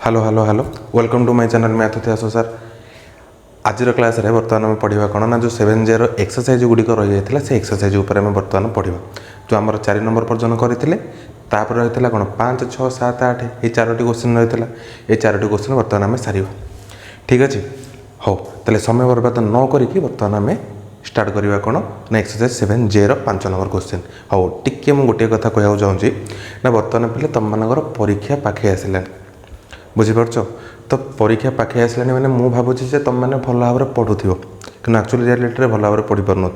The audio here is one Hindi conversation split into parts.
Hello hello hello welcome to my channel math इतिहास सर। आज क्लास रे बर्तमान आम पढ़ा कौन ना जो 7 एक्सरसाइज गुड़िक रही जाता से एक्सरसाइज उपर आम बर्तमान पढ़ा जो आम 4 नंबर पर्यटन करते तापर रही कौन 5, 6, 7, 8 ये 4टी क्वेश्चन रही है। ये 4टी क्वेश्चन बर्तमान आम सार ठीक अच्छे। हो तेल समय बर्बाद न करी बर्तमान आम स्टार्ट करवा कौन ना एक्सरसाइज 7 5 नंबर क्वेश्चन। हाँ टी मुझे गोटे कथा कहूँ चाहूँगी ना बर्तमान पे तुम मानकर परीक्षा पाखे आसला बुझीपार तो परीक्षा पाखे आसला मैंने मुझे भावुँ तुम मैंने भल भाव में पढ़ुव कि एक्चुअली रियलिटी भल भाव में पढ़ी पार न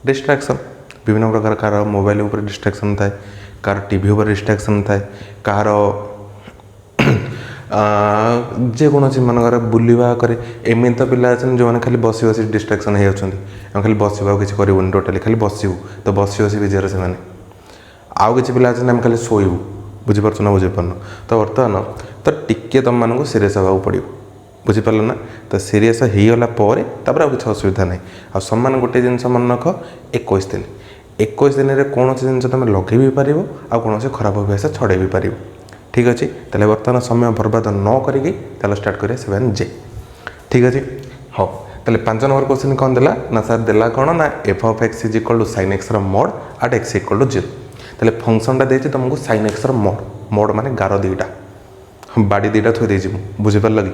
डिस्ट्राक्शन विभिन्न प्रकार कार मोबाइल उपर डिस्ट्राक्शन थाए कार टीवी उपर डिस्ट्राक्शन थाए कार जेकोसी मनकर बुलवा एमती तो पिला अच्छे जो मैंने खाली बस बस डिस्ट्राक्शन हो खाली बसवा किसी करूँ टोटाली खाली बसबू तो बस बस विजय से आउ कि पिला अच्छे आम खाली शोबू बुझीपार ना बुझीपार तो बर्तमान तो टिके तुम मानक सीरीयस हाँ पड़ो बुझीपार ना तो सीरीयस होगला तापर आउ कि असुविधा ना आ सामान गोटे जिन मन रख 21 दिन 21 दिन में कौन सी जिन तुम लगे भी पार आ कौन खराब अभ्यास छड़े भी पार ठीक अच्छे। तेल बर्तमान समय बर्बाद न करी स्टार्ट करें 7J ठीक अच्छे। हाँ तेल 5 नंबर क्वेश्चन कौन देला ना सर देला कौन ना f of x is equal to sine x mod at x equal to 0 तेल फंक्शनटा देती तुमको साइन एक्स मोड मोड माने गार दीटा बाड़ी दीटा थोड़ी देजी बुझीपार लगी।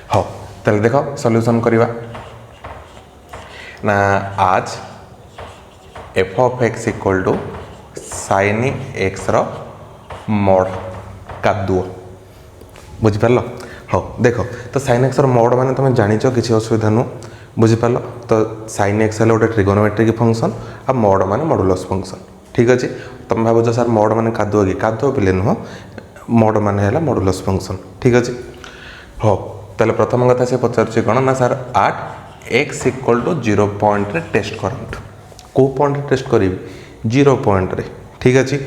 हाँ तेल देख सॉल्यूशन करवा ना आज f of x equal to sine x mod कादुओ बुझीपार। हाँ देख तो साइन एक्स मोड माने तुम जानिच किसी असुविधा नुह बुझीपार तो साइन एक्स है गोटे ट्रिगोनोमेट्रिक फंक्शन आ मोड माने मॉडुलस फंक्शन ठीक अच्छे। तुम भाव सर मोड माने कादुओ कि कादुओ पिले नुह मोड माने है मॉडुलस फंक्शन ठीक अच्छे। हाँ तेल प्रथम कथा से पचार कौन ना sir 8 x equal to 0 point test करंट कौ पॉइंट टेस्ट करी 0 पॉइंट रे ठीक अच्छे।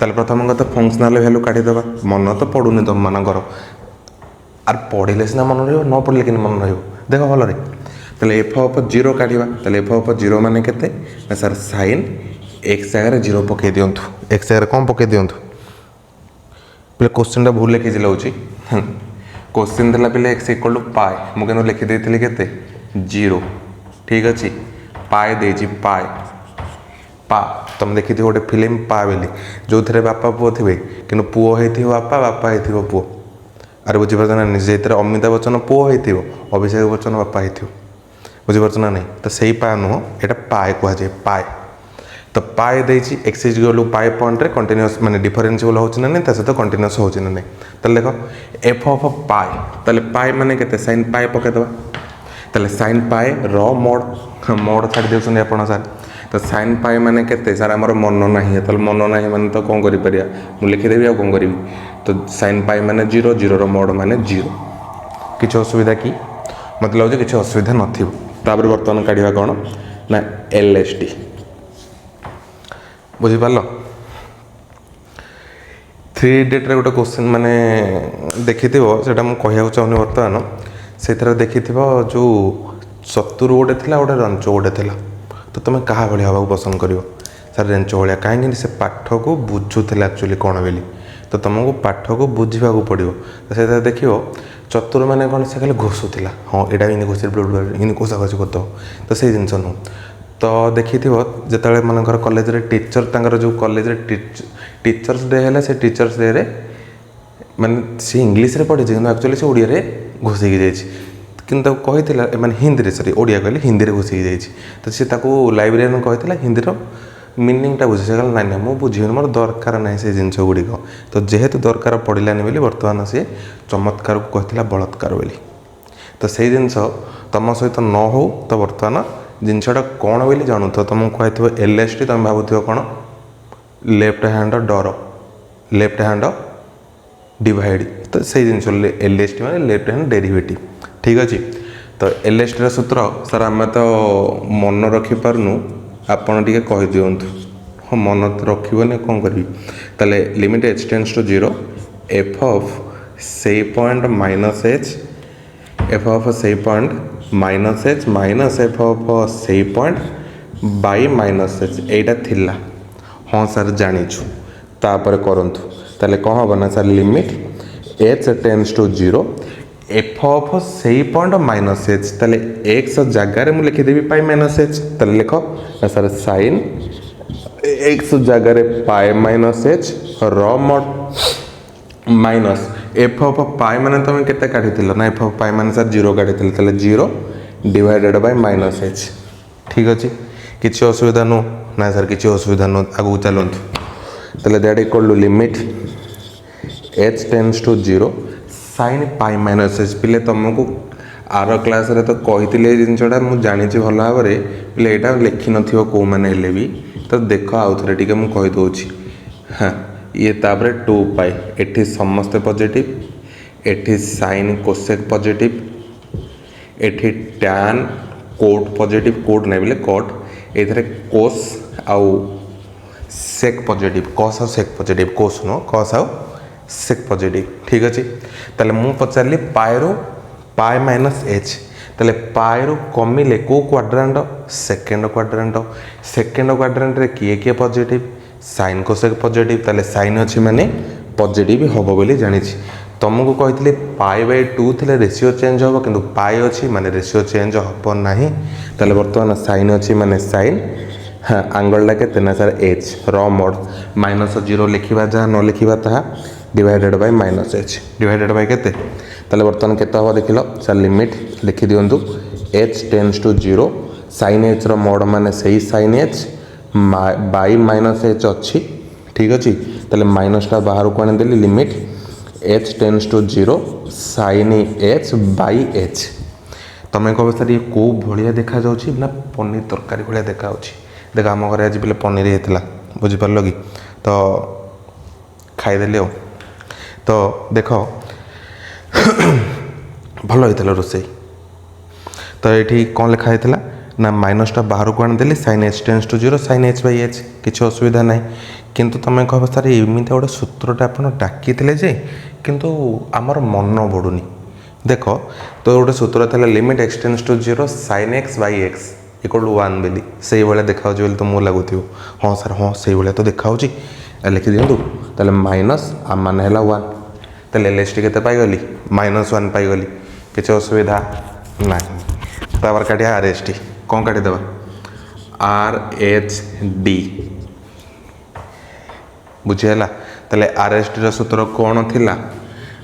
तेल प्रथम कथा फंक्शनल वैल्यू काढ़ीदेवा मन तो पड़ूनी तुम मानकर आर पढ़े सीना मन रही न पढ़ले कि मन रही देख भल तेल एफ ऑफ 0 काढ़ा तेल एफ ऑफ 0 मान के सर साइन एक्स जगह 0 पकई दिंतु एक्स जगह कौन पकई दिंतु पे क्वेश्चन टा भूल लिखी लाऊँगी क्वेश्चन देला पे एक्स इक्वल टू पाए मुझे लिखिदी के 0 ठीक अच्छे पाए देजी पाए पा तुम देखी गोटे फिल्म पा बोली जो थे बापा पुओ थे कि पुओ हो बापा बापा हो पुओ अरे बुझीपार ना जे अमिताभ बच्चन पुओ हो अभिषेक बच्चन बापा हो बुझीपार ना नहीं तो सही पा नुह यहाँ पाए कहुए पाए तो पाए देती एक्स इज इक्वल टू पाए पॉइंट कंटिन्यूअस माने डिफरेंशिएबल होची ना नहीं सहित कंटिन्यूअस होची ना नहीं तो देख एफ ऑफ पाए तेल पाए माने केते साइन पाए पकेदवा तेल साइन पाए रो मोड मोड छाड़ देउछन आपण सर तो साइन पाए माने केते सर आमर मन नाही तो मन नाही माने तो कौन करि परिया मु लिखिदेवी आ कौन करी तो साइन पाए माने 0 0 रो मोड माने 0 किछ असुविधा कि मतलब लगे किछ असुविधा नथिबो। तापर बर्तमान काढ़ा कौन ना LST बुझीपार 3 डेट्रे गोटे क्वेश्चन माने देखी सेटा मुझे कहूँ चाहूनी बर्तमान से देखी जो चतुर गोटे थी गोटे रंच गोटे थी तो तुम क्या भाई हवा पसंद कर सर रेंच भाया कहीं से पाठ को बुझुला एक्चुअली कौन बोली तो तुमको पाठ को बुझा पड़ो तो से देख चतुर मैंने कौन से खाली घोषुला हाँ यहाँ इन घोष इन घोषा घोषी करते तो से जिन नुह तो देखी जिते मनकर कॉलेज रे टीचर तंकर जो कॉलेज रे टीचर्स डे है से टीचर्स डे रे माने सी इंग्लिश रे पढ़ी कि एक्चुअली से ओडिया रे घोषिकी जाइए किंतु कही मैंने हिंदी रे सॉरी ओडिया कहले हिंदी रे घोषिकी जाइए तो सी लाइब्रेरियन कही हिंदी मीनिंगटा बुझे से ना ना मुझे बुझे मोर दरकार ना से जिन गुड़िक तो जेहेतु दरकार पड़ानी बोली बर्तमान सी चमत्कार को कहला बलात्कार बोली तो से जिन तुम सहित न हो तो बर्तमान जिनटा कौन बोली जानू तो तुमको कहते LST तुम भावुथ कौन लेफ्ट हैंड डर लेफ्ट हैंड डिवाइड तो से जिन LST माने लेफ्ट हैंड डेरिवेटिव ठीक अच्छे। तो LST सूत्र सर आम तो मन रखिपारनु आपड़ टे कही दिंतु हाँ मन तो रखने कौन करी ताले limit h tends to 0 f of से point minus h f of से point minus h minus f of से पॉइंट बाई माइनस एच यहीटा थिला हाँ सर जानीचु तापर करंतु ताले कौन हम ना sir limit h tends to 0 f of सही पॉइंट माइनस एच ताले एक्स जगार मुझे लिखिदेवी पाई माइनस एच ताले लिख सर साइन एक्स जगार पाई माइनस एच र mod minus f of pi माने तुम केते काटी ना एफ ऑफ पाई माने सर 0 काटी ताले 0 डिवाइडेड बाय माइनस एच ठीक अच्छे किसी असुविधा नु ना सर किसी असुविधा नु आगू चलतु ताले that equal to limit h tends to 0 sine pi minus h पिले तुमको आर क्लास रे तो कही जिनटा मुझे जानी भल भाव में पिले यहाँ लिखि न कौ मैंने भी तो देख आउ थे टी मुझे कहीदे हाँ ये तापर 2 पाई एटी समस्ते positive at sine cosec positive at tan cot positive cot नहीं बोले कोट ये कोस आउ सेक पॉजिटिव कस आउ सेक पॉजिटिव कोस नो कस आउ सेक पॉजिटिव ठीक अच्छे ताले मु पचारि पाए पाए माइनस एच ताले पाए कमिले को क्वाड्रेंट सेकेंड क्वाड्रेंट रे किए किए पॉजिटिव साइन कोसेक पॉजिटिव ताले साइन अच्छी माने पॉजिटिव हम बोली जानी तुमको कही पाई बाय 2 थे रेसीओ चेंज हम कि पाई अच्छी माने रेसीओ चेंज हम ना ताले बर्तमान साइन अच्छी माने साइन हाँ आंगलटा के सर एच र मोड माइनस 0 लिखा जहाँ न लिखा ता divided by minus h divided by केते ताले बर्तमान केते हम देख लो सर लिमिट लिखि दियंतु h tends to 0 sine h रो मोड माने सही sine h by minus h अच्छी ठीक अच्छे ताले माइनसटा बाहर को आनी देली limit h tends to 0 sine h by h तुम कह सर ये कौ भाया देखा जाऊँगी ना पनीर तरकारी भाया देखा देख आम घर आज पे पनीर होता बुझिपार कि तो खाईदेली तो देख भल होता रोसे तो ये कौन लिखाई ना माइनसटा बाहर को आनीदेली sine h tends to 0 sine h by h किसी असुविधा ना किंतु तुम कह सर एमती गोटे सूत्रटा आप डाकी जे किंतु आमर मन बढ़ुनी देख तो गोटे सूत्र था limit x tends to 0 sine x by x equal to 1 बोली से भाया देखा बोली तुमको लगुथ हाँ सर हाँ से भाया तो देखा लिखि दिंतु ताले माइनस आम मान है 1 तो एल एस टी के पाईगली -1 पाईगली किसी असुविधा ना तापर काटिया आर एस टी कौन काटिदेवा आर एच डी बुझीगला ताले आर एस टी सूत्र कौन थिला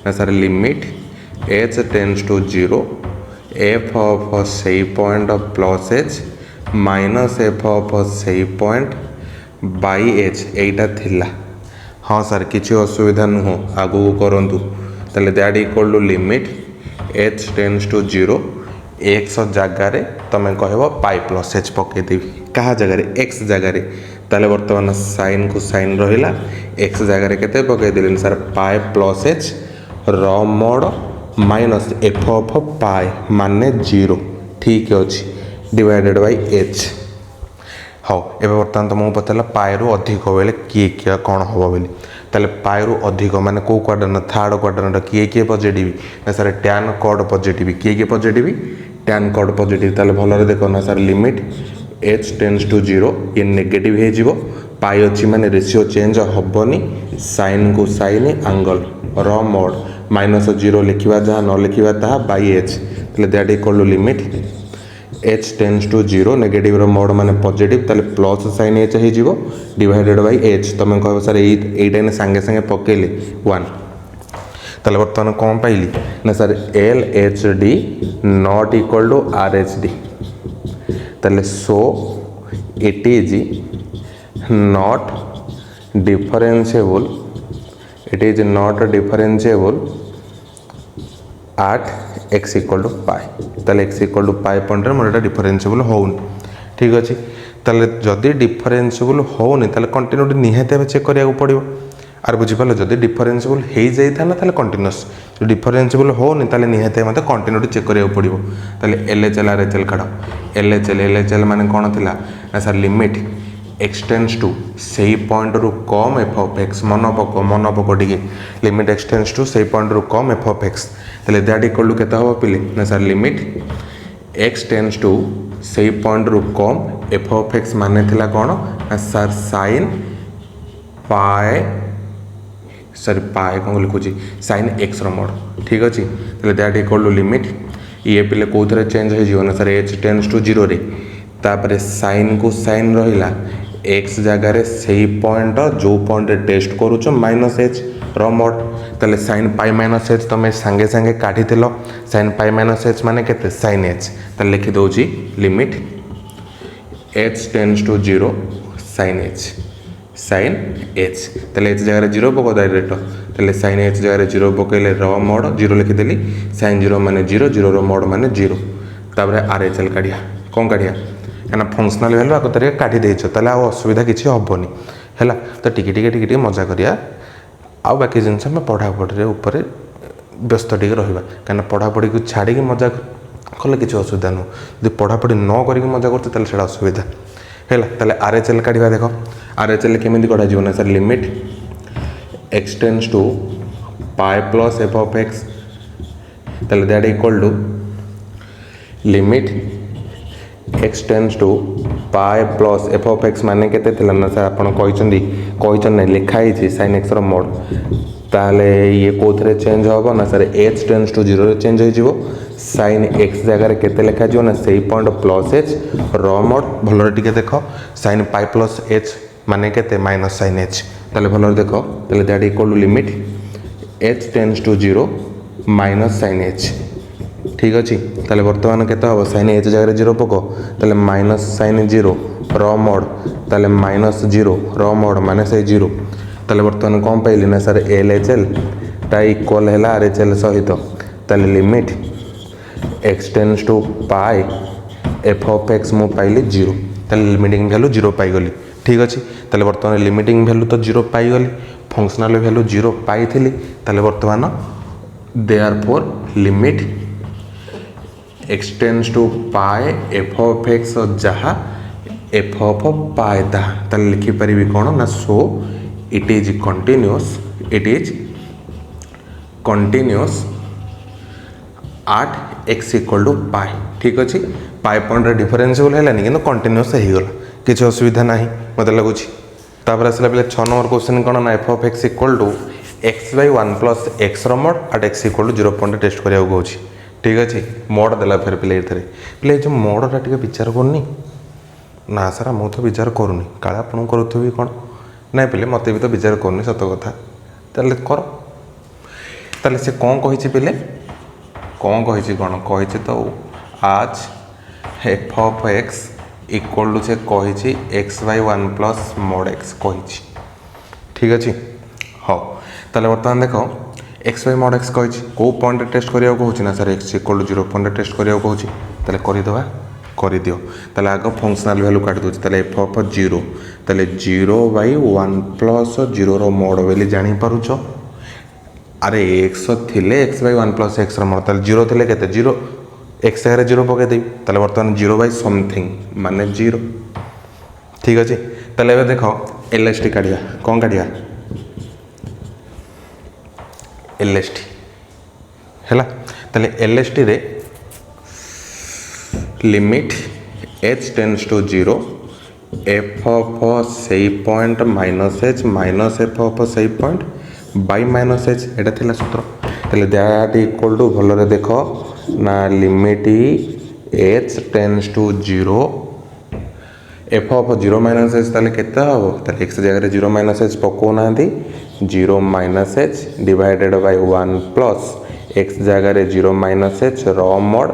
ना sir limit h tends to 0 f of सही point plus h minus f of सही पॉइंट बाई एच एटा थिला हाँ सर किसी असुविधा नुह आगू करूँ ताले that equal to limit h tends to 0 x जगार तुम कह पाई प्लस एच पकईदेवी क्या जगार एक्स जगार ताले बर्तमान साइन को साइन रहा एक्स जगार के पकईदेली सर पाए प्लस एच र mod minus f of pi माने 0 ठीक अच्छे डिवाइडेड बाय एच हाँ ए बर्तमान तुमको पचारा पाए रु अधिक बेले किए किए कौन हम बोली ताले पाए रु अधिक माने को क्वाड्रेंट थर्ड क्वाड्रेंट किए किए पॉजिटिव ना सर टैन कॉड पॉजिटिव किए पॉजिटिव टैन कॉड पॉजिटिव ताले भल देख ना sir limit h tends to 0 ये नेगेटिव हो पाई अच्छी माने रेशियो चेंज हेनी साइन को साइन आंगल र मोड -0 लिखा जहाँ न लिखा ता बाई एच ताले that equal to limit h tends to 0 negative mod माने पॉजिटिव ताले प्लस साइन एच हो डिवाइडेड बाय एच तुम कह सर यही सांगे सांगे पकेले 1 ताले बर्तमान कौन पाइली ना sir L H D not equal to R H D ताले so it is not differentiable it is not differentiable at x equal to pi ताले x equal to pi point more differentiable होनी ठीक अच्छे ताले जदि डिफरेंशिएबल होनी ताले कंटिन्यूटी निहाती चेक करिया पड़ो आर बुझीपाल जदि डिफरेंशिएबल हो जाता ना ताले कंटिन्यूअस डिफरेंशिएबल होनी ताले निहाती मत कंटिन्यूटी चेक करिया पड़ो ताले L H L R H L काढ़ एल एच एल माने कौन थिला ना सर लिमिट एक्सटेन्स टू से पॉइंट रु कम एफ ऑफ एक्स मन पक टी लिमिट एक्सटेन्स टू से पॉइंट रु कम एफ ऑफ एक्स ताले दैट इक्वल टू केते हम पिले ना sir limit x tends to से पॉइंट रु कम एफ ऑफ एक्स माने थिला कौन ना सर साइन पाए सॉरी पाए कौन लिखुची साइन एक्स मोड ठीक अच्छे तो दैट इक्वल टू लिमिट ये पिले कौन थे चेंज हो sir h tends to zero रे तापर साइन को साइन रहा एक्स जगार से पॉइंट जो पॉइंट टेस्ट करुच माइनस एच रोड ताले साइन पाई माइनस एच तुम सांगे सांगे काढ़ी साइन पाई माइनस एच माने केते साइन एच ताले लिखि दउची limit h tends to zero sine h ताले एच जगह जीरो पको डायरेक्ट ताले साइन एच जगह जीरो पकईले रो मोड जीरो लिखिदेली साइन जीरो माने जीरो जीरो रो मोड माने जीरो तापर आर एच एल काढ़िया कौन काढ़िया क्या फंक्शनाल भैल्यू आग तार काढ़ी देच ताले असुविधा किसी हेनी है तो टिके मजा करिया आउ बाकी जिनस आम पढ़ापढ़ी उपर व्यस्त टे रहा कहीं पढ़ापढ़ी को छाड़ी मजा कले किसी असुविधा नुह जो पढ़ापढ़ी न करके मजा करते असुविधा है आर एच एल काढ़ा देख आर एच एल केमी कढ़ा ना sir limit x tends to pi plus f of x that equal to limit x tends to pi plus f of x माने केते ना सर आपड़ ना लिखाई साइन एक्स मोड ताले ये कौन चेंज हम ना sir h tends to zero change हो साइन एक्स जगह केते लिखा ना से पॉइंट प्लस एच रो मोड भल टे देख साइन पाई प्लस एच माने केते माइनस साइन एच ताले भल देख ताले that equal to limit h tends to zero minus sine h ठीक अच्छे ताले बर्तमान केते हम साइन एच जगह जीरो पको ताले माइनस साइन जीरो रो मोड ताले माइनस जीरो रो मोड माने से जीरो ताले बर्तमान कौन पाइली ना सर एल एच एल टा इक्वल है आर एच एल सहित ताले limit x tends to pi f of x मु पाइली जीरो ताले लिमिटिंग वैल्यू जीरो पाईगली ठीक अच्छे ताले बर्तमान लिमिटिंग वैल्यू तो जीरो पाईगली फंक्शनल वैल्यू जीरो पाई ताले बर्तमान therefore limit x tends to pi f of x जहाँ एफ ऑफ पाए ताले लिखिपारि कौन ना so it is continuous at x equal to pi ठीक अच्छे पाए पॉइंट डिफरेन्सिबल है कि कंटिन्यूअस होगला किसी असुविधा ना मत लगुच तापर आसला पे 6 नंबर क्वेश्चन कौन ना f of x equal to x by one plus x रोड at x equal to zero point test करा कहूँ ठीक अच्छे मोड देला फिर पे पे जो मोडटा टे विचार करनी ना सर मु तो विचार करूनी काले आप करुवी कौन ना पे मत भी तो विचार करनी सत कथा तेल कर ताले से कौन कही पे कौन कही तो आज f of x equal to से कही x by one plus mod x कही ठीक अच्छे हाँ ताले बर्तमान देख एक्स बै मोड एक्स कही कौ पॉइंट टेस्ट करा कहूँ ना sir x equal to zero point test करा कहूँ ताले करदे कर दियो ताले आग फंक्शनल वैल्यू काट दूसरी ताले एफ ऑफ जीरो ताले zero by one plus zero रो मोड बोली जानीपारुच अरे एक्स थिले x by one plus x mod ताले जीरो थिले केते जीरो एक्स जगह जीरो पकईदेवी ताले बर्तमान जीरो बै समथिंग माने जीरो ठीक अच्छे ताले देख एल एस टी काढ़िया कौन काढ़िया एल एस टी है ताले एल एस टी रे limit h tends to zero f of से पॉइंट माइनस एफ ऑफ से पॉइंट बाय माइनस एच एटा थिला सूत्र ताले दैट इक्वल टू भल देख ना limit h tends to zero f of zero minus h ताले केते हम ताले एक्स जगह जीरो माइनस एच पको ना zero minus h divided by one plus x जगह जीरो माइनस एच रो mod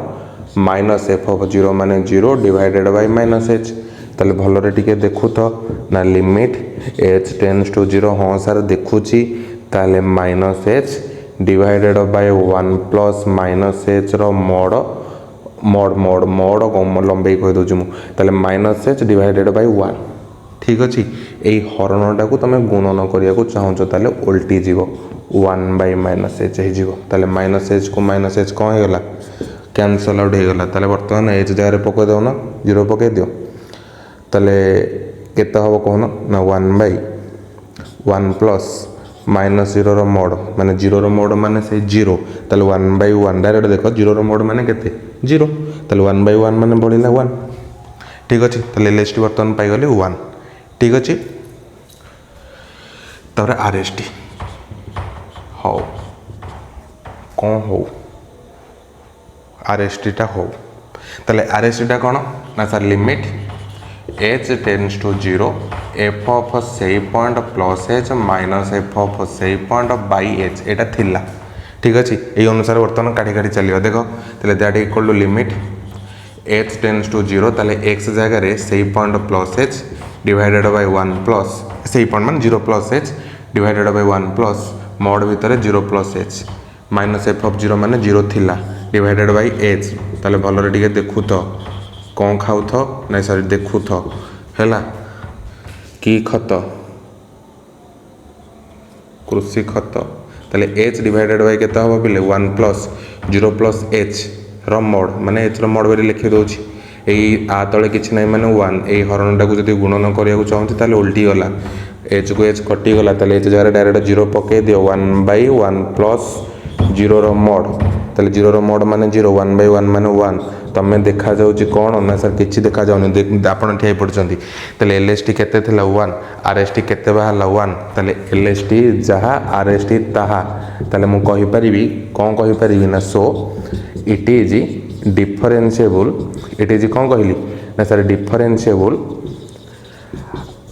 minus f of zero माने zero divided by minus h ताले भल टे देखु तो ना limit h tends to zero हाँ सर देखुची ताले minus h divided by one plus minus h रो मोड मोड मोड मोड लंबे कही दूँ मुझे minus h divided by one ठीक अच्छे यही हरणटा को तुम गुणन करने को चाहो ताले उल्टी जीव वन बाय माइनस एच हो माइनस एच को माइनस एच कौन होगा कैनसल आउट होगला ताले बर्तमान एच जगह पकई दो ना जीरो पकई दियो ताले केते हम कहून ना one by one plus minus zero रो मोड माने जीरो रो मोड माने से जीरो ताले वन बाय वन डायरेक्ट देख जीरो रो मोड माने केते जीरो ताले वन बाय वन माने बढ़िला वन ठीक अच्छे ताले एल एस टी बर्तमान पाईगली वन ठीक अच्छे तापर आर एस टी हो कौन हो RSTटा हो ताले RSTटा कौन ना sir limit h tends to 0 f of सेई point plus h minus f of सेई पॉइंट बाई h एटा थिला ठीक अच्छे ये अनुसार बर्तमान काढ़ी काढ़ी चलिए देख ताले that equal to limit h tends to 0 ताले x जगह सेई point plus h divided by 1 plus सेई पॉइंट मान 0 plus h divided by 1 plus mod भितर 0 plus h minus f of 0 माने 0 थिला डिवाइडेड बाय h ताले भलरे टिके देखु तो कौन खाऊ थो नहीं सॉरी देखु थो हैला की खत कृषि खत ताले h डिवाइडेड बाय केता हो बिले 1 प्लस 0 प्लस h रो मोड माने h रो मोड बेरी लिखि दोछि एई आ तळे किछि नै माने 1 एई हरणटा को जदी गुणन करिया को चाहंती ताले उल्टी गला h को h कटि गला ताले h जगह डायरेक्ट 0 पके दियो 1 बाय 1 प्लस 0 रो मोड ताले 0 रो मोड माने 0 1 बाय 1 माने 1 तमे देखा जाउची कोन ना सर किछि देखा जाउनी आपण ठियाई पड़छंती ताले LST केते थिला 1 RST केते बाहला 1 ताले LST जहा RST ताहा ताले मु कहि परिबी कोन कहि परिबी ना so it is differentiable it is कोन कहली ना sir differentiable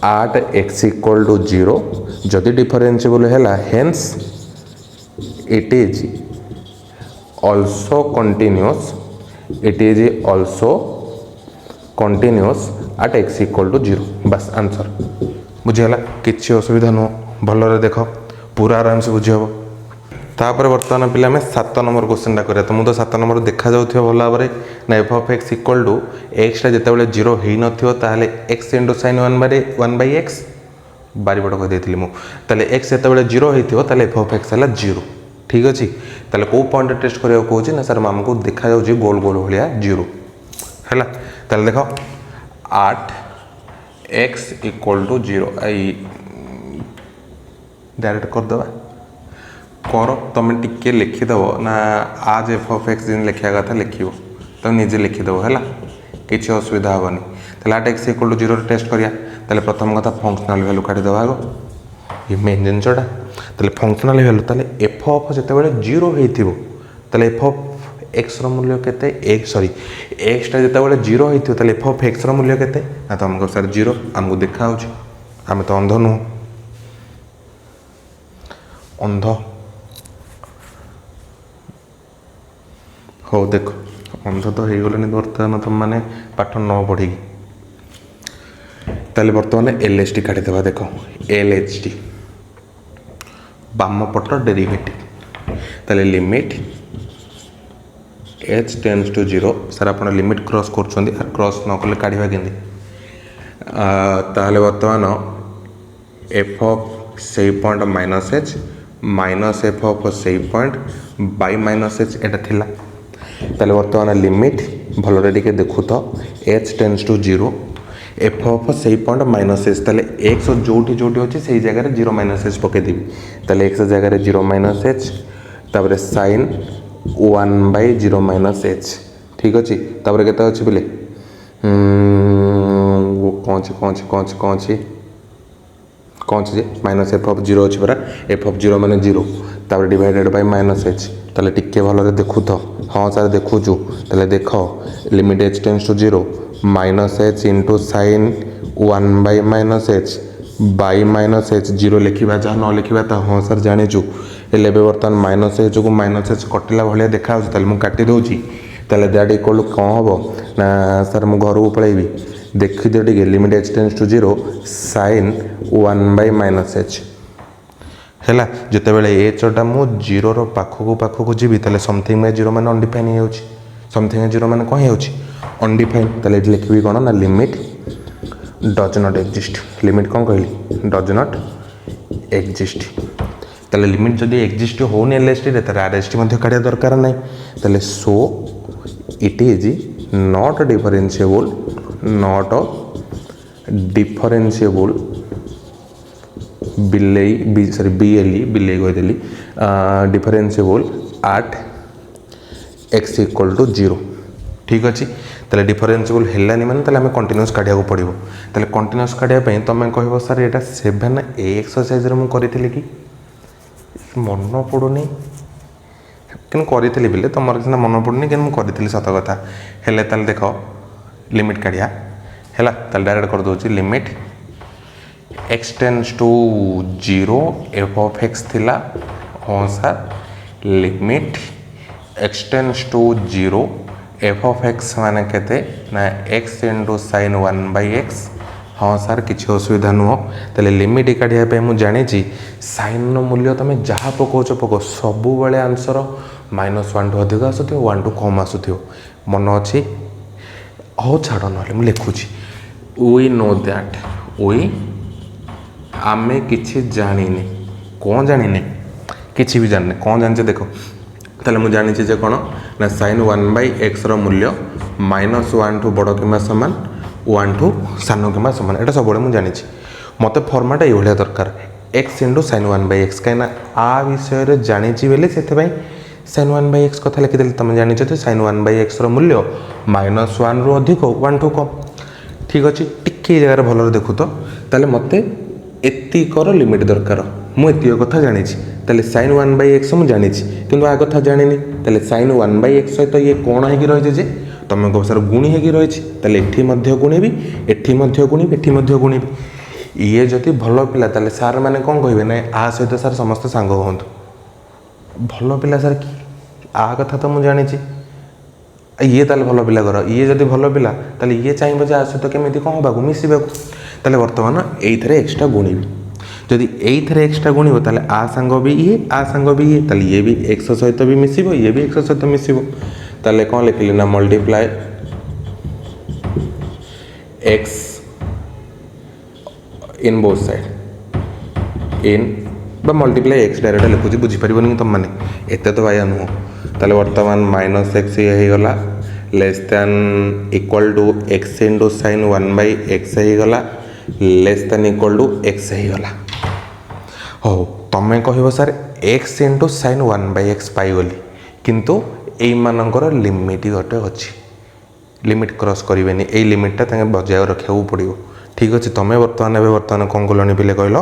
at x equal to 0 जदि डिफरेंशिएबल हैला hence it is also continuous at x equal to 0 बस आंसर बुझीगला किसी असुविधा नुह भलरे देख पूरा आराम से बुझी हम तापर बर्तमान पिला में 7 नंबर क्वेश्चनटा करिया तो मुझे 7 नंबर देखा जाउथियो भल भाव ना f of x equal to एक्सटा जितेबाला 0 हो नथियो ताहले x into sine 1 by x बारीपट कह देथिली मु ताहले x जितेबाला 0 होइथियो ताहले एफ ऑफ एक्स हला 0 ठीक अच्छे ताहले को पॉइंट टेस्ट करिया कहूची ना सर आमको देखा जाउची गोल गोल भलिया 0 हैला ताहले देखो 8 x इक्वल टू 0 आई डायरेक्ट कर दबा कर तुम टिके लिखिदेव ना आज एफ ऑफ एक्स जिन लिखा कथा लिख तुम निजे लिखिदेव है किसी असुविधा हेनी तेल 8 x इक्वल टू 0 टेस्ट करिया ताले प्रथम कथा फंक्शनल वैल्यू काटिदेव आग ये मेन जिनसटा ताले फंक्शनल वैल्यू ताले एफ ऑफ जितेबाला 0 होइथिबो ताले एफ ऑफ एक्स मूल्य केते एक सॉरी एक्सटा जितेबाला 0 होइथिबो ताले एफ ऑफ एक्स मूल्य केते ना तो हमको सर 0 हमको देखा होछि आम तो अंध नुह अंध हो देखो अंध तो हो गले बर्तमान तुम मैंने पाठ न पढ़ी ताले बर्तमान LST काटिदेवा देख LHT बाम पट डेरिवेटिव ताले लिमिट h टेंड्स टू 0 सर आप लिमिट क्रॉस कर क्रॉस न कले काढ़ा केंदी ताले बर्तमान एफ ऑफ से point minus h minus f of से पॉइंट बाय माइनस h एटा थिला ताले बर्तमान लिमिट भलरे टिके देखु तो h tends to 0 f of से पॉइंट माइनस h ताले x जोटी जोटी अच्छे से जगह 0 माइनस h पके देबी ताले x जगह 0 माइनस h तापर sin 1 बाय 0 माइनस h ठीक अच्छे तापर केते अछि बोले कौन जे माइनस एफ ऑफ 0 अच्छे परा एफ ऑफ 0 माने 0 तापर डिवाइडेड बाय माइनस h ताले टिके भलरे देखु तो हाँ सर देखुचु ताले देख limit h tends to 0 minus h into sine 1 by minus h by minus h 0 लिखा जहाँ न लिखा तो हाँ सर जाचु हेल्ले बर्तमान माइनस h को माइनस h कटिला भाया देखा मुझे काटी दूसरी ताले दैट इक्वल कौन हम ना सर मु घर को पलैबी देखिदियो टे limit h tends to 0 sine 1 by minus h है जिते बड़े एचटा मु 0 रो पाखक जी ताले समथिंग बाय 0 माने अनडिफाइन हो समथिंग 0 माने कौन हो अनडिफाइन ताले लिखी कौन ना limit does not exist limit कौन कहली डज नॉट एक्जिस्ट ताले लिमिट जदि एक्जिस्ट होनी LST रे तारे RST मध्ये काढिया दरकार नाही ताले so it is not differentiable बिलेई सॉरी BLE बिलेई कहदेली differentiable at x equal to 0 ठीक अच्छे ताले डिफरेंशिएबल हेलानी माने ताले हमें कंटिन्यूअस काढिया को पड़िबो ताले कंटिन्यूअस काढिया पई तमे कहबो सर एटा 7A एक्सरसाइज रे मु करिथिले कि मन पड़ुनी कि करी बिले तुम सीना मन पड़ुनी कि करी सत कथा हेले ताल देख लिमिट काढ़िया है डायरेक्ट कर दूसरी limit x tends to 0 f of x थिला हाँ sir limit x tends to 0 f of x माने केते ना x इंटू साइन 1/x हाँ सर किसी असुविधा नुह तेल लिमिट काढ़ा मुझे जानी साइन मूल्य तुम जहाँ पकाच पक सब आंसर -1 टू अधिक आसुथ 1 टू कम आसुथ मन अच्छी हो छाड़ ना मुझे लिखुची वी नो दैट वी आमे किसी जानी कौन जानी किसी भी जाने कौन जाने देख ताले मुझे जानी कौन ना साइन 1/x मूल्य -1 टू बड़ कि सामान 1 टू सान कि सामान यहाँ सब मुझे जानी मत फर्माट ये दरकार x इंटू साइन 1/x कहीं आ विषय जानी बोले से साइन 1/x कथा लिखिदेली तुम जानी साइन 1/x मूल्य -1 रु अधिक 1 टू कम ठीक अच्छे टिके जगार भल देखु तो ताले मत एतिकर लिमिट दरकार मुझे कथा जानी ताले साइन 1/x मुझे जानी कि आ कथा जानी ताले साइन 1/x सहित ये कौन है रही तुम कह सर गुणी होगी रही गुणेबी एटी गुणेबी एटी गुणेबी ये जदि भल पिला ताले सार मैंने कौन कहे ना आ सहित सार समस्त सांग हूँ भल पिला सार कि आ कथा तो मुझे जानी ये ताले भल पिला कर ये जदि भल पिला ताले ये चाहिए जे आ सहित केमी कौन होगा मिसवा ताले बर्तमान ये एक्सट्रा गुणीबी जदि ये एक्सट्रा गुणव ताले आ सांग भी ये ताले ये भी एक्स सहित भी मिसिबो ये भी एक्स सहित मिसिबो ताले कौन लिखिली ना multiply x in both side इन बा मल्टीप्लाई एक्स डायरेक्ट लिखुची बुझीपार तुम मैंने एत तो भाया नुह ताले बर्तमान -x ये गला less than equal to x into sine 1/x गला less than equal to x गला हो तुम्हें कह sir x into sine 1/x पाईगली किंतु यही मानकर लिमिट गोटे अच्छी लिमिट क्रॉस करेंगे यही लिमिटा बजाय रखा पड़ो ठीक अच्छे तुम्हें बर्तमान कौन कल पे कहल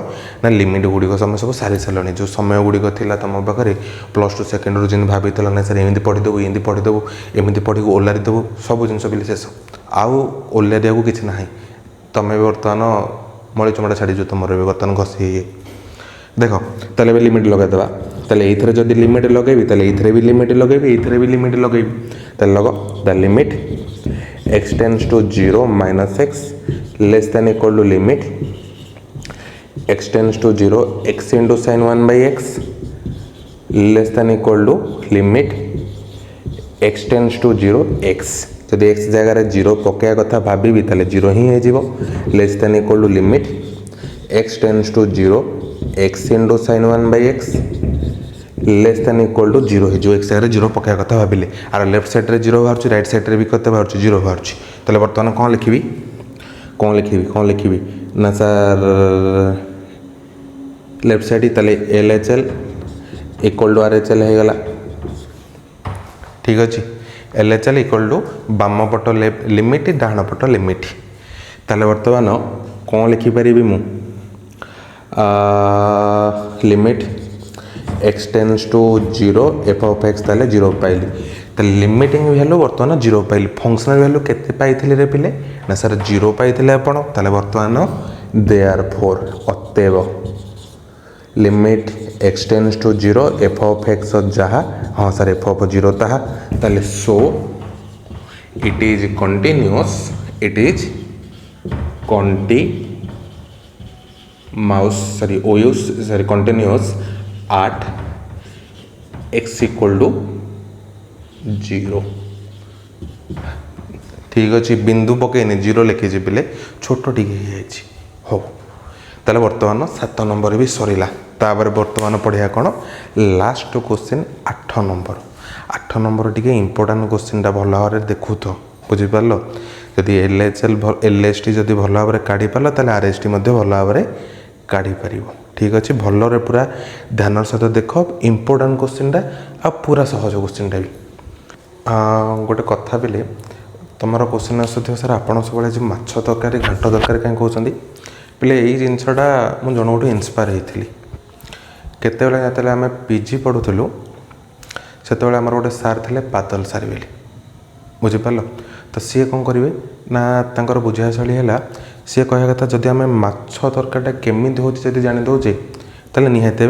ना लिमिट गुड़िक तुम सब सारी सारे जो समय गुड़िक थी तुम पाखे +2 सेकेंड रू भाभी ना सर एमती पढ़ीदेव एमती पढ़ीदेव एमती पढ़ी ओलारी देव सब जिन भी शेष आउ ओलारिया को किसी ना तुम्हें बर्तमान मड़ी चमड़ा छाड़ी तुम बर्तमान घसी देख ताले लिमिट लगेदेवा ताले ये जब लिमिट लगेबी ताले ये भी लिमिट लगेबी ये भी लिमिट लगेबी ताले लग the limit x tends to 0 -x less than equal to limit x tends to 0 x into sine 1/x less than equal to limit x tends to 0 x जब x जगार 0 पकड़ा कथा भाभी ताले 0 ही हो less than equal to limit x tends to 0 x into sine 1/x less than equal to 0 हो एक्स जगह 0 पकड़ा कथा भाविले आर लेफ्ट साइड 0 बाहर राइट साइड भी कत बाहर 0 बाहर ताले बर्तमान कौन लिखी ना सर लेफ्ट साइड ताले LHL इक्वल टू RHL हो गला ठीक अच्छे LHL इक्वल टू बाम पट लिमिट डाण पट लिमिट ताले बर्तमान कौन लिखिपारि मु limit x tends to 0 f of x ताले 0 पाइली ताले लिमिटिंग वैल्यू बर्तमान 0 पाइली फंक्शनल वैल्यू केते पाइथिले रे पिले ना सर 0 पाइथिले आपण ताले बर्तमान देयरफॉर अतएव limit x tends to 0 f of x जहा हाँ सर एफ ऑफ 0 ताहा ताले so it is continuous it is continuous at x equal to 0 ठीक अच्छे बिंदु पकईनि 0 लिखी पे छोट टी हो ताले बर्तमान 7 नंबर भी सरला तापर बर्तमान पढ़िया कौन last question 8 number T important question भल भाव देखु तो बुझीपार जदि LHT जदि भल भाव काढ़ी पार ताले RHT भल भाव काढ़ी पार ठीक अच्छे भलरे पूरा ध्यान सहित देख इंपोर्टाट क्वेश्चनटा आ पूरा सहज क्वेश्चनटा भी गोटे कथा बेले तुम क्वेश्चन आसुथ सर आपड़ सब जो माछ तरकारी घाट तरकारी कहीं कहते पे यही जिनसा मुझे जन गोटे इन्स्पायर होती केतेबेले जेतेबेले आम पीजी पढ़ुलु से आमर गोटे सार थे बादल सार बोली बुझिपार तो सी कौन करेंगे ना तांकर बुझा शैली है सी कह कथा जदि आम माछ तरकारीटा केमी होती जानी दौचे ताले निहाती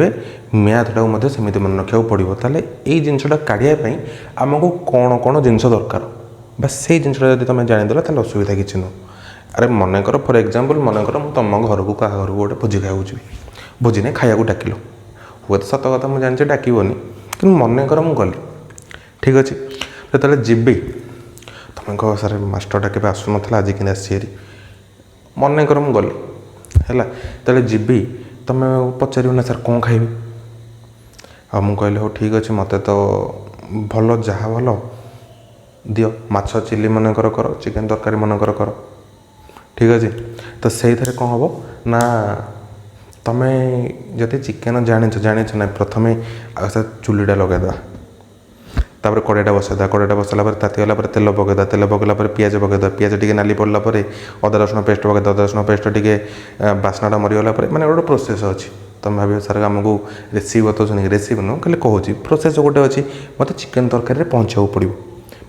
मैथटा सेमती मन रखा पड़ो ताले यही जिनटा काढ़ापी आमको कौन कौन जिनस दरकार बस से जिनटा जब तुम जानीदेल तो असुविधा किसी नुह अरे मनकर फॉर एग्जांपल मनकर मुझे तुम घर को क्या घर को गोटे भोजी खाया जी भोजी नहीं खाया डाकिल हुए तो सत कथा मुझे जानी डाकबनी कि मनकर मुझे गली ठीक अच्छे जो जीवी तुम कह सार मास्टरटा के आसुन आज कि आसी मनकर मुझे गली है तेरे जीवी तुम पचार ना सार कौन खाइबी आ मुझे कहली हो ठीक अच्छे मत तो भल जहाँ भल दियो माछ चिली मनकर कर चिकेन तरकारी मनकर कर ठीक अच्छे तो से कौन हम ना तुम्हें जब चिकेन जाच ना प्रथम चुलीटा लगेदा तापर कड़ाईटा बसैदा कड़ाईटा बसला तातीगला तेल पकईदा तेल पकईला पियाज पकईदा पियाज टी नाली पड़ला अदा रसुण पेस्ट पकईदा अदा रसुण पेस्ट टी बास्नाटा मरीगला मैंने गोटे प्रोसेस अच्छी तुम भाव सार आमको रेसिपी बताऊँ रेसिपी नुह खाली कहूँ प्रोसेस गोटे अच्छी मत चिकेन तरकारी पहुँचा पड़ो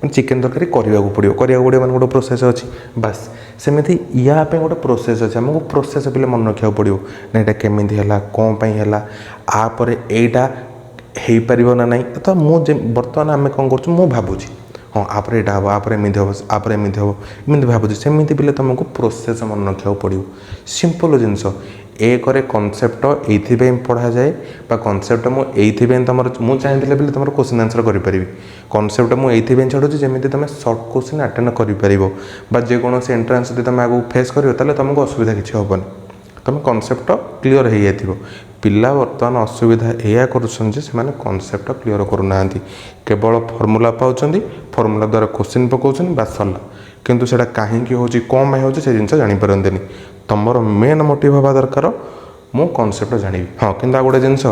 मैं चिकेन तरकारी करने पड़ो मैंने गोटे प्रोसेस अच्छी बास सेमती या गोटे प्रोसेस अच्छे आमको प्रोसेस पे मन रखा पड़ो ना यहाँ केमी है कौन है आपर यहीटा हो पार ना ना तो मुझे बर्तमान आम कौन कर भावुँ हाँ आप यहाँ हम आप एमती हम आप एमती हम एमती भावुँ सेमती पे तुमको प्रोसेस मन रखा पड़ो सिंपल जिनस एक कनसेप्ट ये पढ़ा जाए कनसेप्ट मुझे तुम मुझे चाहिए भी तुम क्वेश्चन आंसर करें कनसेप्ट मुझे छाड़ू जमी तुम सर्ट क्वेश्चन अटेंड कर जेकोसी एंट्रांस यदि तुम आगे फेस कर तुमको असुविधा किसी हेनी तुम कनसेप्ट क्लीयर हो जाए पिला बर्तमान असुविधा या कर कनसेप्ट क्लीयर करना केवल फर्मूला पाँच फर्मूला द्वारा क्वेश्चन पकाउछन बास सरला किंतु सेटा कहीं हो कौन हो जिन जापारती तुम मेन मोटिव हवा दरकार मु कनसेप्ट जानी हाँ कि गोटे जिनस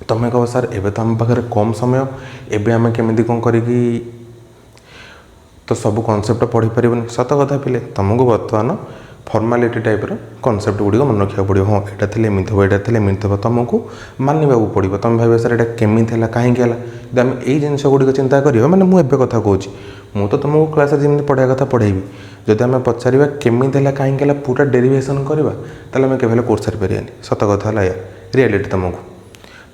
तुम कह सार एवं तो आम पाखे कम समय एवं आम केमी कौन करी तो सब कनसेप्ट पढ़ी पारनि सत कथा पिले तुमको बर्तमान फर्मालिटी टाइप कनसेप्ट गुड़िक मन रखा पड़ो हाँ यहाँ थे एमती हम यहाँ थे एमती हम तुमको मानवा पड़ो तुम भाव सर यहाँ केमी कहीं जब आम यही जिनस गुड़िक चिंता करा मैंने मुझे कथा कहूँ मु तो तुमको क्लास जमी पढ़ा कथा पढ़ेबी जब आम पचार केमी कहीं पूरा डेरिवेशन करवा ताले आम केवल कोर्स सारी पारानी सत कथा है या रियलिटी तुमको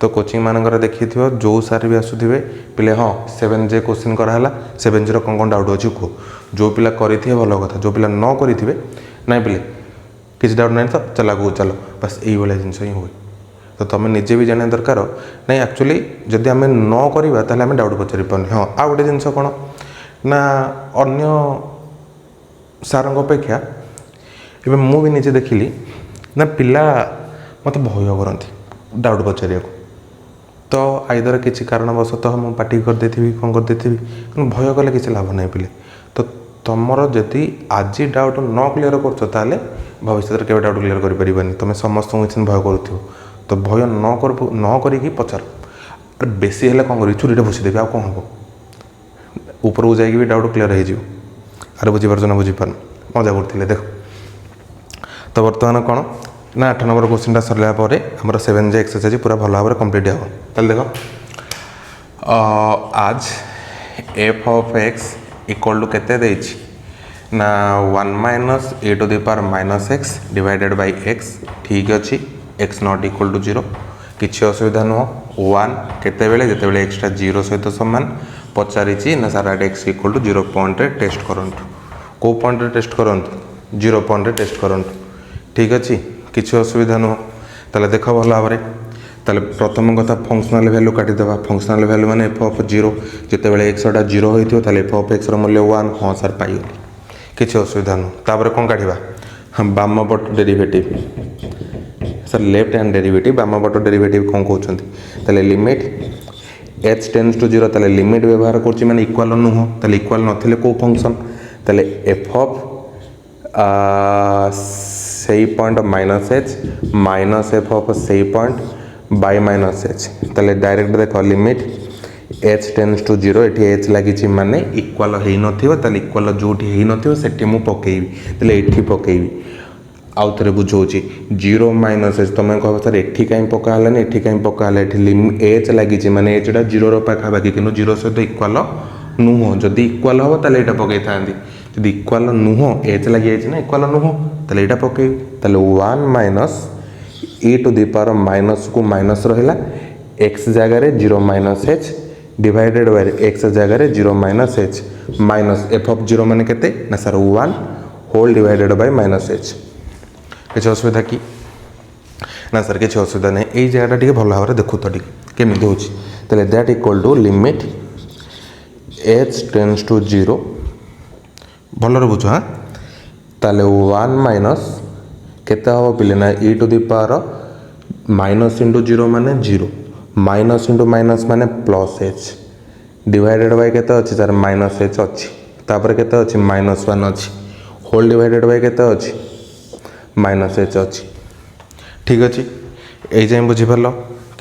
तो कोचिंग मानकर देखी जो सार भी आसुवे पिले हाँ 7J क्वेश्चन कराला 7J कौन कौन डाउट अच्छी कह जो पिला करेंगे भल कथा जो पिला न करेंगे ना पिले किसी डाउट ना तो चल आगे चलो बस यही भाया जिन ही हुए तो तुम निजे भी जाना दरकार ना एक्चुअली जदि आम न करवा ताल आम डाउट पचारि पारनी हाँ आ गोटे जिनस कौन ना अन्य सार अपेक्षा एवं मु भी निजे देखिली ना पिला मत भय करती डाउट पचार तो आईदर किसी कारणवशतः मुझे पार्टी कर देथिबी कौन कर देथिबी भय कले किसी लाभ नहीं पिले तो तुमर जदि आज डाउट न क्लीयर कर भविष्य के डाउट क्लीयर कर तुम समस्त किसी भय करूँ तो भय न करी पचार बेसी है कौन कर चुरीटे भूसीदेवी आ कौन हम ऊपर को जाकि भी डाउट क्लीयर हो अरे बुझीपार ना बुझीपार मजा करते देख तो बर्तमान कौन ना 8 नंबर क्वेश्चन सरला आमर 7J एक्सरसाइज पूरा भल भाव कंप्लीट हो ताले देख आज f of x equal to केते देछि ना 1 - a to the power -x divided by x ठीक अच्छी x नॉट इक्वल टू 0 किसी असुविधा नुह 1 केते बेले जेते बेले x टा 0 सहित समान पचारि ना सारा x equal to 0 point test करंतु को पॉइंट टेस्ट करंतु 0 पॉइंट टेस्ट करंतु ठीक अच्छी किसी असुविधा नुह ताले देख भल भाव ताले प्रथम कथा फंक्शनल वैल्यू काटिदेवा फंक्शनल वैल्यू माने f of 0 जिते बेले x टा 0 होइथियो ताले f of x रो मूल्य 1 हाँ सर पाइगली किसी असुविधा नुह तापर कौन काढ़ा हम बाम पट derivative sir left hand derivative बाम पट डेरिवेटिव कौन कहते ताले लिमिट h टेंड्स टू 0 ताले लिमिट व्यवहार करछि माने इक्वल नुह ताले इक्वल नथिले को फंक्शन ताले f of सही point -h minus f of सही पॉइंट बाय -h ताले डायरेक्ट देख लिमिट h टेंड्स टू 0 ये h लगी माने इक्वल हो नथिबो ताले इक्वल जोठी हो नथिबो सेठी मु पकेइबी ताले एठी पकेइबी आउ थे बुझाऊँगी 0 माइनस एच तुम कह सर एटी कहीं पकालानी एटी कहीं पकाला एच लगी माने एचटा 0 पाखापाखि कि 0 सहित इक्वाल नुह जदि इक्वाल हम ताले एटा पकई था जदि इक्वाल नुह एच लगी ना इक्वाल नुह ताले एटा पकई ताले 1 minus e to the power minus को माइनस रहा एक्स जगार 0 minus h divided by x जगार 0 minus h minus f of 0 माने केते ना sir 1 whole divided by minus h किसी असुविधा कि ना सर किसी असुविधा नहीं यही जगह टे भल भाव देखु तो केमी होते that equal to limit h tends to 0 भल बुझ हाँ ताले 1 माइनस केते हम पिले ना e to the power minus into 0 माने 0 माइनस इंटू माइनस माने प्लस एच डिवाइडेड बाय केते अच्छी सर माइनस एच अच्छी तापर केते अच्छी माइनस 1 अच्छी होल डिवाइडेड बाय केते अच्छी माइनस एच अच्छी ठीक अच्छे यही जाए बुझीपार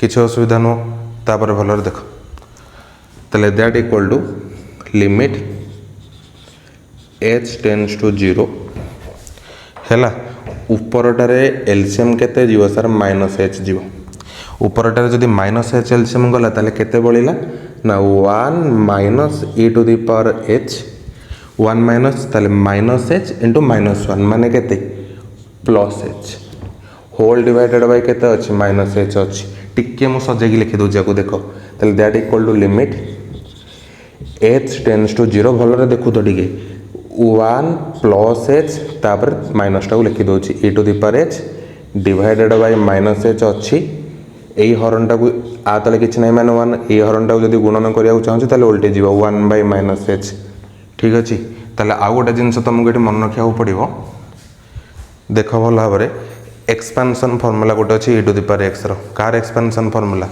किसी असुविधा नुह तापर भल देख ताले that equal to limit h tends to 0 है उपरटारे एलसीएम केते जीव सर माइनस एच जीव उपरटारे जदि माइनस एच एलसीएम गला ताले केते बळिला ना 1 minus e to the power h 1 minus ताले माइनस एच इंटू माइनस 1 माने केते plus h whole divided by केते अच्छी माइनस एच अच्छी टिके मु सजेगी लिखि दउछि आको देखो ताले that equal to limit h tends to 0 भलरे देखु तो टिके 1 प्लस एच तापर माइनस टाको लिखि दउछि e to the power h divided by minus h अच्छी यही हरणटा को आ तले किछि नै माने 1 ए हरणटा को जदि गुणन करिया चाहूँ ताले उल्टे जीव 1 बाय माइनस एच ठीक अच्छे ताले आउ गोटे जिनस तुमको ये मन रखा पड़ो देख भल भाव में एक्सपांशन फर्मूला गोटे अच्छी e to the power x कार expansion formula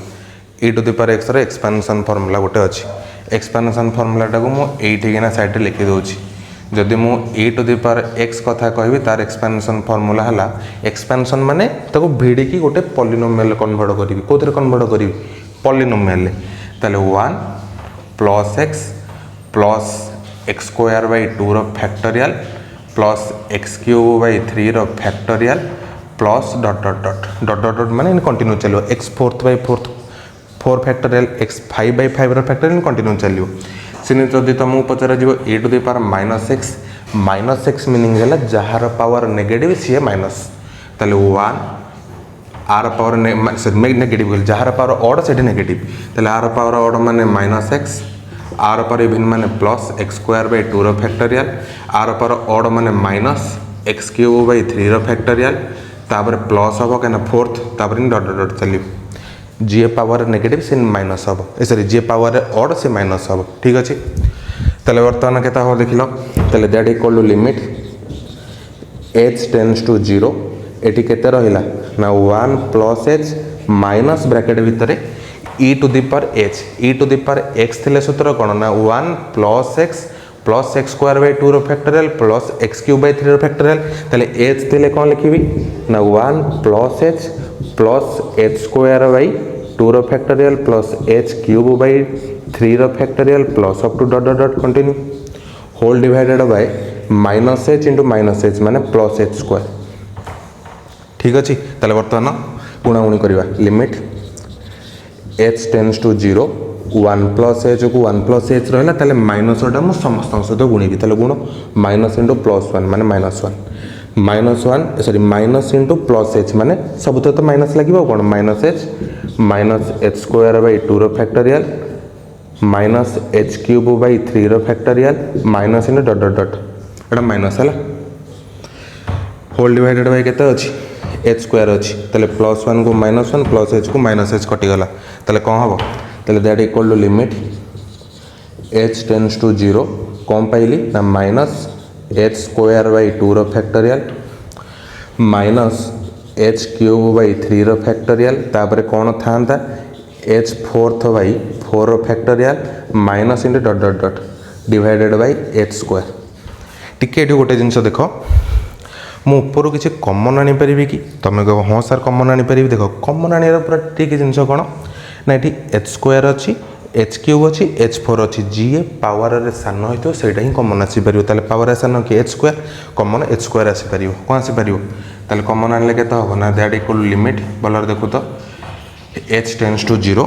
e to the power x expansion formula गोटे अच्छी एक्सपांशन फर्मूलाटा को मुझे साइड लिखि दूसरी जदि मु e to the power x कथा कहबी तार एक्सपांशन फर्मूला है एक्सपांशन माने ताको भिड़िकी गोटे पॉलिनोमियल कन्वर्ट करी कौन कन्वर्ट करी पॉलिनोमियल ताले 1 प्लस एक्स स्क्वायर बाय 2 रो factorial plus x cube by 3 रो factorial plus dot dot dot dot dot dot माने कंटिन्यू चलो x fourth by fourth 4 factorial x 5 by 5 रो फैक्टोरियल कंटिन्यू चलो सिने जदि तुमको पचार जीव e to the power minus x meaning है जार पावर नेगेटिव सी माइनस ताले 1 आर पावर नेगेटिव जार पावर ऑड से नेगेटिव ताले आर पावर ऑड माने minus x r power even माने प्लस एक्स स्क्वायर बाय 2 रो फैक्टोरियल आर पावर ऑड माने माइनस एक्स क्यूब बाय 3 रो फैक्टोरियल तापर प्लस हम कहीं फोर्थ तापर डॉट डॉट डॉट चलो जी पावर नेगेटिव से माइनस हम सॉरी जी पावर ऑड से माइनस हम ठीक अच्छे ताले बर्तमान केता हम देख लो ताले that equal to limit h tends to 0 एटी केते रहिला ना 1 प्लस एच माइनस ब्रैकेट भितर e to the power h e to the power x थिले सूत्र कोन ना 1 प्लस एक्स स्क्वायर बाय 2 रो factorial plus x cube by 3 रो फैक्टोरियल ताले एच थिले कोन लिखिबी ना 1 प्लस एच स्क्वायर बाय 2 रो factorial plus h cube by 3 रो factorial plus up to dot dot dot continue whole divided by minus h into minus h माने प्लस एच स्क्वायर ठीक अच्छे ताले बर्तमान गुणागुणी करवा limit h tends to 0 1 plus h को 1 प्लस एच रहा ताले माइनसटा मुझे समस्त सहित गुणी ताले गुण माइनस इंटू प्लस 1 माने minus 1 sorry minus into plus h माने सब तो माइनस लगे कौन माइनस एच स्क्वायर बाय 2 रो factorial minus h cube by 3 रो factorial minus into dot dot dot एटा माइनस है होल डिवाइडेड बाय केते अछि एच स्क्वायर अच्छी ताले प्लस 1 को माइनस 1 प्लस एच को माइनस एच कटिगला ताले कौन हम ताले that equal to limit h tends to 0 कौन पाइली ना माइनस एच स्क्वायर बाय 2 रो factorial minus h cube by 3 रो फैक्टोरियल तापर कौन था एच फोर्थ बाय 4 रो factorial minus into dot dot dot divided by h square टिके गोटे जिनस देख मुझे किसी कमन आनीपारि कि तुम कह हाँ सर कमन आनीपारि देख कमन आने पूरा ठीक जिनस कौन ना ये एच स्क्वायर अच्छी एच क्यूब अच्छी एच फोर अच्छी जी पावर रे सान होता है ही कमन आसीपर ताले पावर सान कि h square common h square आसीपर कौन आसीपर ताले कमन आने के हम ना दैट इक्वल लिमिट भल देखु तो एच टेन्स टू जीरो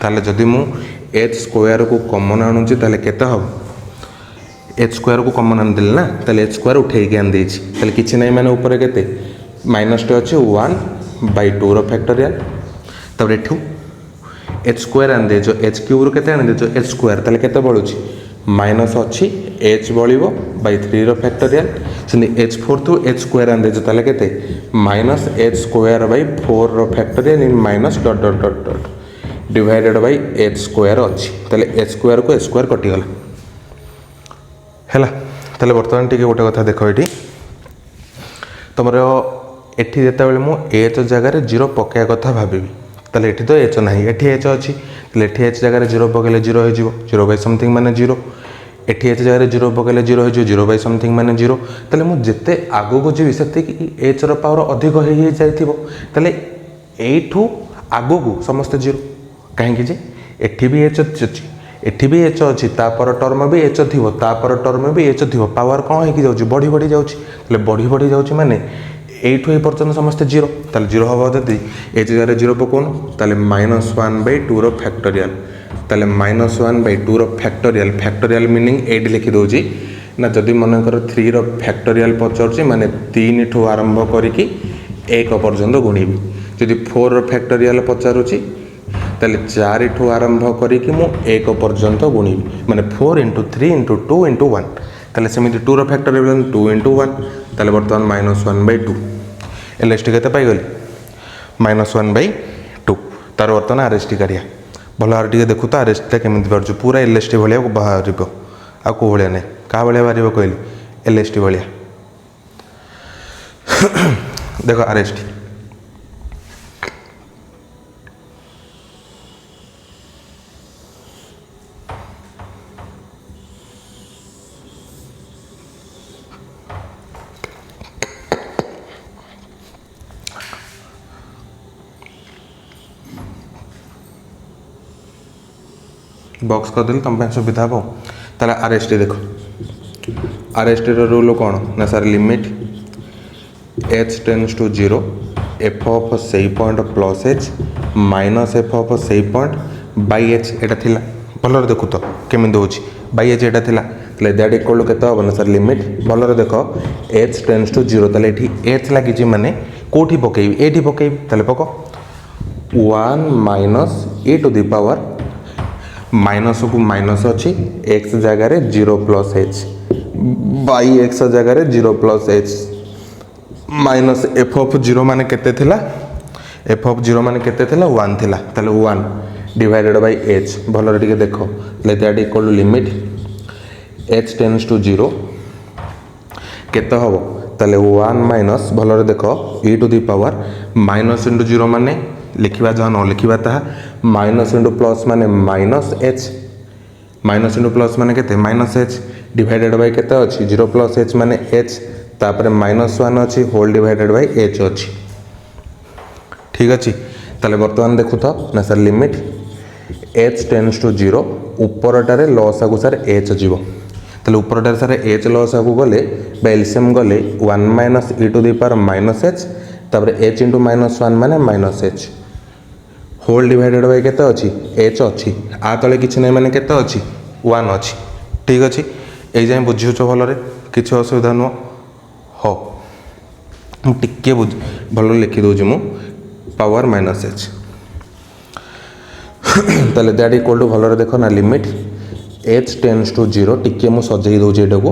ताले जदि मु एच स्क्वायर को कमन आणुची ताले केते हम एच स्क्वायर को कमन आनी देली ना ताले एच स्क्वायर उठेकी आनी देछि ताले किछि नै माने ऊपर केते माइनस टे अछि 1/2 रो फैक्टोरियल तब एठू एच स्क्वायर आनी दे जो एच क्यूब रो केते आनी दे जो एच स्क्वायर ताले केते बळुची माइनस अच्छी एच बळिबो बाय 3 रो फैक्टोरियल सेंदी h four two h square आनी दे जो ताले केते माइनस एच स्क्वायर बाय 4 रो फैक्टोरियल इन minus dot dot dot dot divided by h square अच्छी ताले एच स्क्वायर को एच स्क्वायर कटिगला हैला ताले वर्तमान टिके गोटे कथा देखो एठी तुमर एठी जेता बेले मु एच जगह रे 0 पकाया कथा भाबिबी ताले एठी तो एच नाही एठी एच अछि ताले एठी एच जगह रे 0 पकेले 0 हो जिवो 0 बाय समथिंग माने 0 एठी एच जगह रे 0 पकेले 0 हो जिवो 0 बाय समथिंग माने 0 ताले मु जेते आगो को जीवी सेते कि एच रो पावर अधिक हे जाइथिबो ताले एठू आगो को समस्त 0 कहीं जे एठी भी एच अछि एठी भी एच अछि तापर टर्म भी एच थिबो तापर टर्म भी एच थिबो पावर कोन हे कि जाउची बढ़ी बढ़ी जाउची ताले बढ़ी जाउची माने एठू ए पर्यंत समस्त 0 ताले 0 हबो जदी एच जगह 0 पकोन ताले -1/2 रो फैक्टोरियल ताले -1/2 रो फैक्टोरियल फैक्टोरियल मीनिंग 8 लिखि दोची ना जदी मन कर 3 रो फैक्टोरियल पचरची माने 3 ठू आरंभ करिकि 1 पर्यंत गुणीबी जदी 4 रो फैक्टोरियल पचारुची ताले 4 ठू आरंभ करिकि मु 1 पर्यंत गुणीबी माने 4 × 3 × 2 × 1 ताले सेमिति 2 रो फैक्टोरियल 2 × 1 ताले वर्तमान -1/2 एलएसटी केते पाई गली -1/2 तार वर्तमान आरएसटी काढिया भल आर टिके देखु तो आरएसटी केमिति बारजु पूरा एलएसटी भलिया को बाहरिबो आ को भलिया नै का भलिया बाहरिबो कहली एलएसटी भलिया देखो आरएसटी बॉक्स कर देली तुम सुविधा हम ताले आरएसटी देखो आरएसटी रो रूल कौन ना sir limit h tends to 0 f of सेई point plus h minus f of सेई पॉइंट बाय एच एटा थिला भलर देखु तो केमिन दोची बाय एच एटा थिला ताले दैट इक्वल केते हो ना सर लिमिट भलर देखो एच टेन्स टू 0 ताले एठी एच लागी जी माने कोठी पकेबी एठी पकेबी ताले पको 1 minus e to the power minus को माइनस अच्छी एक्स जगार 0 प्लस एच बाई एक्स जगार 0 plus h minus f of 0 माने केते थिला एफ ऑफ 0 माने केते थिला 1 थिला ताले 1 डिवाइडेड बाय एच भल टिके देखो that equal to limit h tends to 0 केते हबो ताले 1 माइनस भल देखो e to the power minus into 0 माने लिखिबा जहाँ न लिखिबा ताहा माइनस इंटू प्लस माने minus h minus into plus माने केते माइनस एच डिवाइडेड बाय केते अछि 0 प्लस एच माने एच तापर -1 अछि होल डिवाइडेड बाय एच अछि ठीक अछि ताले वर्तमान देखु तो ना sir limit h tends to 0 ऊपरटारे लॉस आगु सर एच जीवो ताले ऊपरटारे सर एच लॉस आगु गले बा एलसीएम गले 1 - e to the power minus h तापर एच इंटू -1 माने minus h whole divided by केते अछि एच अछि आ तले किछि नै माने केते अछि 1 अछि ठीक अछि एई जाय बुझियो छ भलरे किछि असुविधा न हो मु टिके बुझ भल लिखि दउ मु पावर माइनस एच ताले दैट इक्वल टू भलरे देखो ना लिमिट एच टेन्स टू 0 टिके मु सजेई दउ एटा को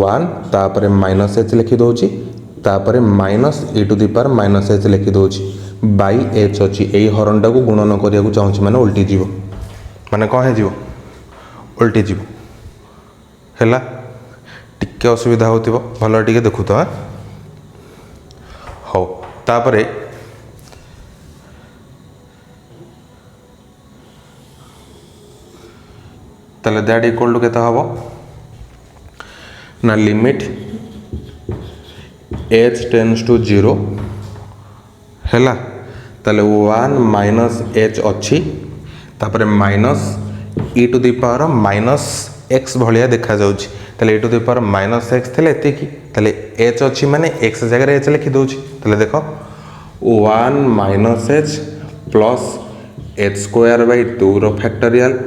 1 तापर माइनस एच लिखि दउ तापर minus e to the power minus h लिखि दउ बाई एच अच्छी यही हरणटा को गुणन करने चाहूँ मैंने उल्टी जीव माने कौन है उल्टी जीव है टिके असुविधा होती भल टिके देखु तो हो तापरे ताले दैट इक्वल टू केता हबो ना लिमिट एच टेन्स टू 0 हैला ताले 1 माइनस एच अच्छी तापर minus e to the power minus x भाया देखा जाउछि ताले e to the power minus x थिले एतिकी ताले एच अछि माने एक्स जगह एच लिखि दउछि ताले देखो 1 minus h plus h square by 2 रो फैक्टोरियल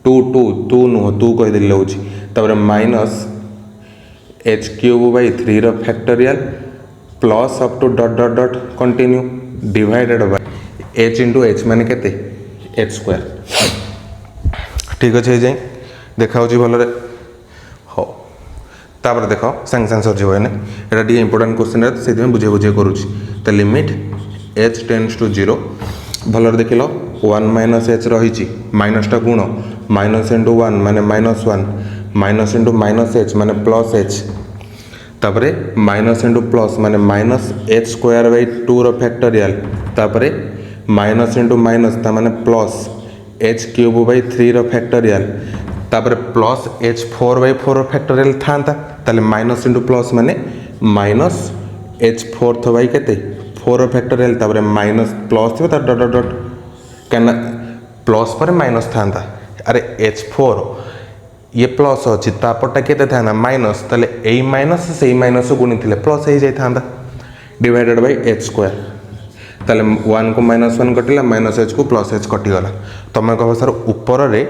2 नुह 2 कह दिले होछि तापर माइनस एच क्यूब बाई 3 रो factorial plus up to dot dot dot continue divided by h into h माने केते एच स्क्वायर ठीक अच्छे जाए देखा भलरे हो तापर देख सांगे सांगे सरजी एने यहाँ टे इंपोर्टाट क्वेश्चन है से बुझे बुझे करुँच तो लिमिट एच टेन्स टू 0 भलरे देख लो 1 माइनस एच रही माइनसटा गुण माइनस इंटू 1 माने -1 माइनस इंटू माइनस एच माने प्लस एच तापरे माइनस इंटू प्लस माने माइनस एच स्क्वायर बाई 2 रो फैक्टोरियल तापरे माइनस इंटू माइनस ता माने प्लस एच क्यूब बाई 3 रो फैक्टोरियल तापर प्लस एच 4 बाई 4 रो फैक्टोरियल था ताले माइनस इंटू प्लस माने माइनस एच 4 बाई केते 4 रो फैक्टोरियल तापर माइनस प्लस थी डॉट डॉट डॉट क्या प्लस पर माइनस था अरे एच 4 ये प्लस अच्छी तापरटा केते था माइनस ताले ए माइनस से माइनस गुणी थे प्लस हो जाता डिवाइडेड बाई एच स्क्वायर ताले 1 को -1 कटिला माइनस एच को प्लस एच कटिगला तुम कह सर ऊपर रे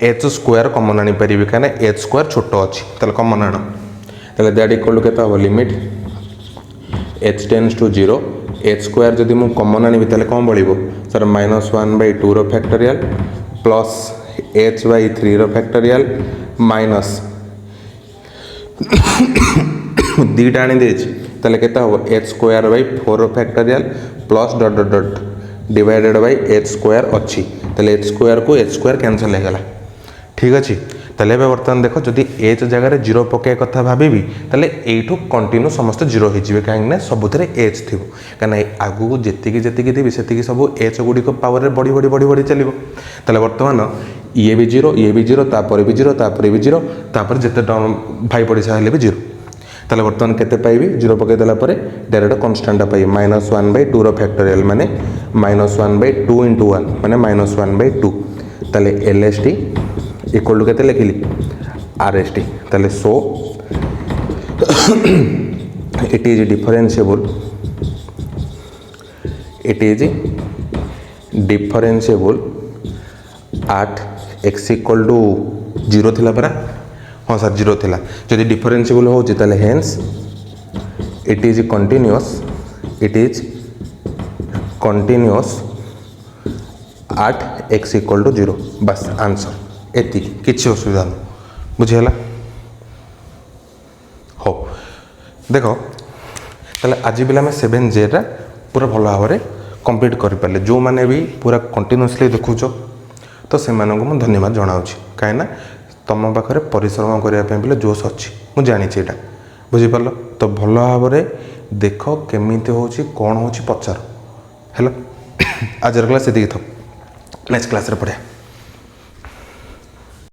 एच स्क्वायर कमन आनी पारि कहीं एच स्क्वायर छोट अच्छी ताले कमन आण ताले दैट इक्वल टू केते हम limit h tends to 0 h square जदि मु कमन आनी ताले कौन बळिबो सर -1 बाई 2 रो फैक्टोरियल प्लस एच बाई 3 रो फैक्टोरियल माइनस दीटा आनी देछि ताले केते हो एच स्क्वायर बाई 4 रो factorial plus dot dot dot divided by h square अच्छी ताले एच स्क्वायर को एच स्क्वायर कैंसल होगला ठीक अच्छे ताले बर्तमान देख जदि एच जगह 0 पके कथा भावी ताले एठू कंटिन्यू समस्त 0 हो कहीं सबुथ एच थी कहीं आगू जी थी से सब एच गुड़िक पावर बढ़ी बढ़ी बढ़ी बढ़ी चलो ताले बर्तमान ये भी 0 ये भी 0 तापर भी 0 तापर भी 0 तापर जिते भाई पड़ोसा हेले भी 0 ताले बर्तमान केते पाइबी 0 पकई देला परे डायरेक्ट कांस्टेंट पाइबी -1 बाई 2 रो फैक्टोरियल माने -1 बाई 2 इंटू 1 माने -1 बाई 2 ताले LST इक्वल टू केते लिखिली RST ताले so it is differentiable at x equal to 0 थिला परा हाँ सर 0 थिला जदि डिफरेंशिएबल हो ताले hence it is continuous at x equal to 0 बस आंसर एति किसी असुविधा नहीं बुझीगला हो देख ताले आज भी आम 7J रा पूरा भल भाव में कंप्लीट कर पारे जो मैंने भी पूरा कंटिन्यूअसली देखुच तो से मुझे धन्यवाद जनाऊँ कहीं तुम पाखे परिश्रम करने बोले जोश अच्छी मुझे जानी यहाँ बुझीपार तो भल भाव में देख केमी हो कौन हो पचार है आज क्लास ये थो नेक्स्ट क्लास पढ़ा।